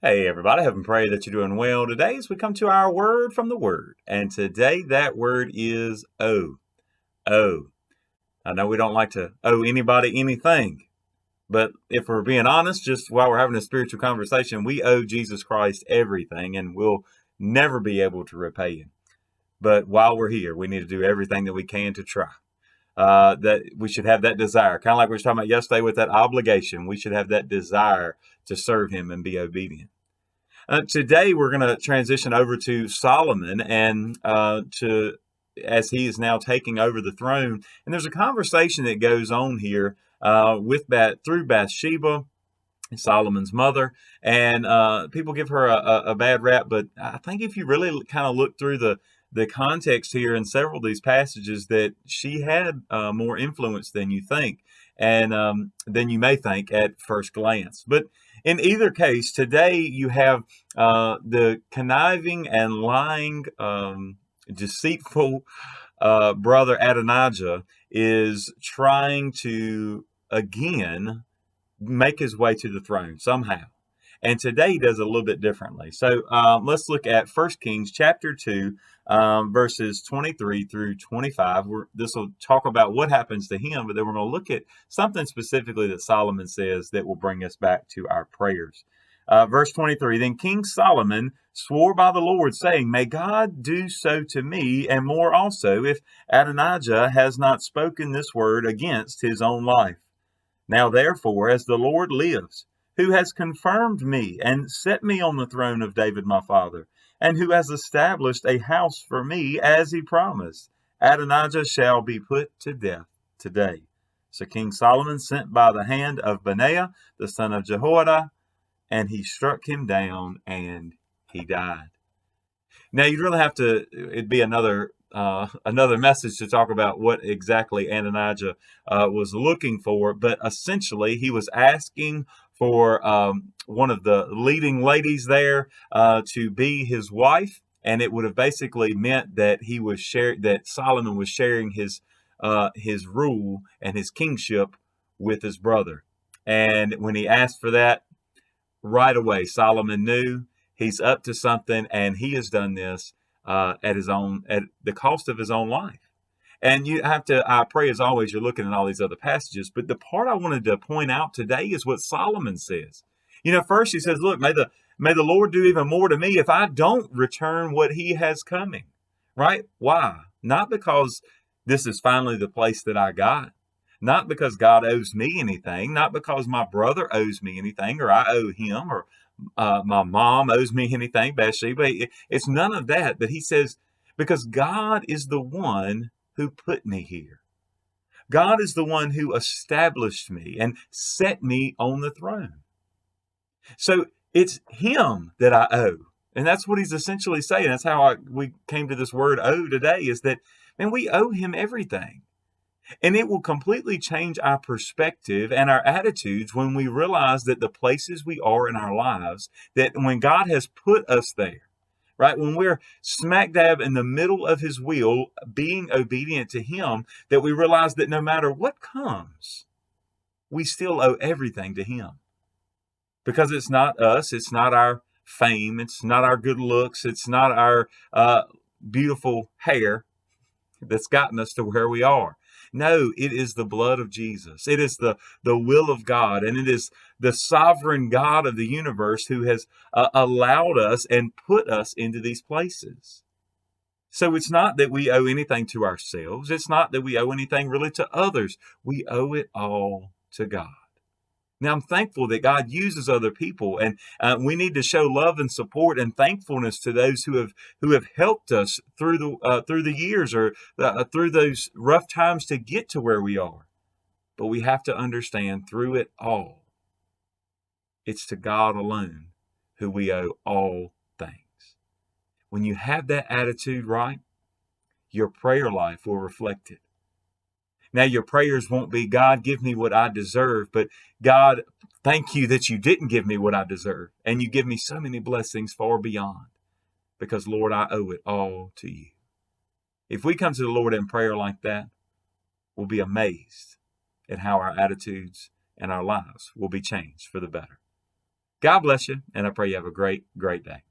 Hey everybody, I hope and pray that you're doing well today as we come to our word from the Word. And today that word is owe. Owe. I know we don't like to owe anybody anything, but if we're being honest, just while we're having a spiritual conversation, we owe Jesus Christ everything and we'll never be able to repay him. But while we're here, we need to do everything that we can to try. That we should have that desire, kind of like we were talking about yesterday with that obligation. We should have that desire to serve him and be obedient. Today, we're going to transition over to Solomon and to as he is now taking over the throne. And there's a conversation that goes on here through Bathsheba, Solomon's mother, and people give her a bad rap. But I think if you really kind of look through the context here in several of these passages, that she had more influence than you think, and than you may think at first glance. But in either case, today you have the conniving and lying, deceitful brother Adonijah is trying to again make his way to the throne somehow. And today he does it a little bit differently. So let's look at 1 Kings chapter 2, verses 23 through 25. This will talk about what happens to him, but then we're going to look at something specifically that Solomon says that will bring us back to our prayers. Verse 23, then King Solomon swore by the Lord, saying, may God do so to me, and more also, if Adonijah has not spoken this word against his own life. Now therefore, as the Lord lives, who has confirmed me and set me on the throne of David my father, and who has established a house for me as he promised, Adonijah shall be put to death today. So King Solomon sent by the hand of Benaiah, the son of Jehoiada, and he struck him down and he died. Now you'd really have to. It'd be another message to talk about what exactly Adonijah was looking for, but essentially he was asking for one of the leading ladies there to be his wife, and it would have basically meant that that Solomon was sharing his rule and his kingship with his brother. And when he asked for that, right away Solomon knew he's up to something, and he has done this at the cost of his own life. And you have to, I pray as always, you're looking at all these other passages, but the part I wanted to point out today is what Solomon says. First he says, look, may the Lord do even more to me if I don't return what he has coming. Right? Why? Not because this is finally the place that I got. Not because God owes me anything, not because my brother owes me anything, or I owe him, or my mom owes me anything, Bathsheba. It's none of that. But he says, because God is the one who put me here. God is the one who established me and set me on the throne. So it's him that I owe. And that's what he's essentially saying. That's how we came to this word owe today, is that, man, we owe him everything. And it will completely change our perspective and our attitudes when we realize that the places we are in our lives, that when God has put us there, right, when we're smack dab in the middle of his will, being obedient to him, that we realize that no matter what comes, we still owe everything to him. Because it's not us, it's not our fame, it's not our good looks, it's not our beautiful hair that's gotten us to where we are. No, it is the blood of Jesus. It is the will of God, and it is the sovereign God of the universe who has allowed us and put us into these places. So it's not that we owe anything to ourselves. It's not that we owe anything really to others. We owe it all to God. Now, I'm thankful that God uses other people, and we need to show love and support and thankfulness to those who have helped us through the years, or through those rough times to get to where we are. But we have to understand, through it all, it's to God alone who we owe all things. When you have that attitude right, your prayer life will reflect it. Now, your prayers won't be, God, give me what I deserve, but God, thank you that you didn't give me what I deserve, and you give me so many blessings far beyond, because, Lord, I owe it all to you. If we come to the Lord in prayer like that, we'll be amazed at how our attitudes and our lives will be changed for the better. God bless you, and I pray you have a great, great day.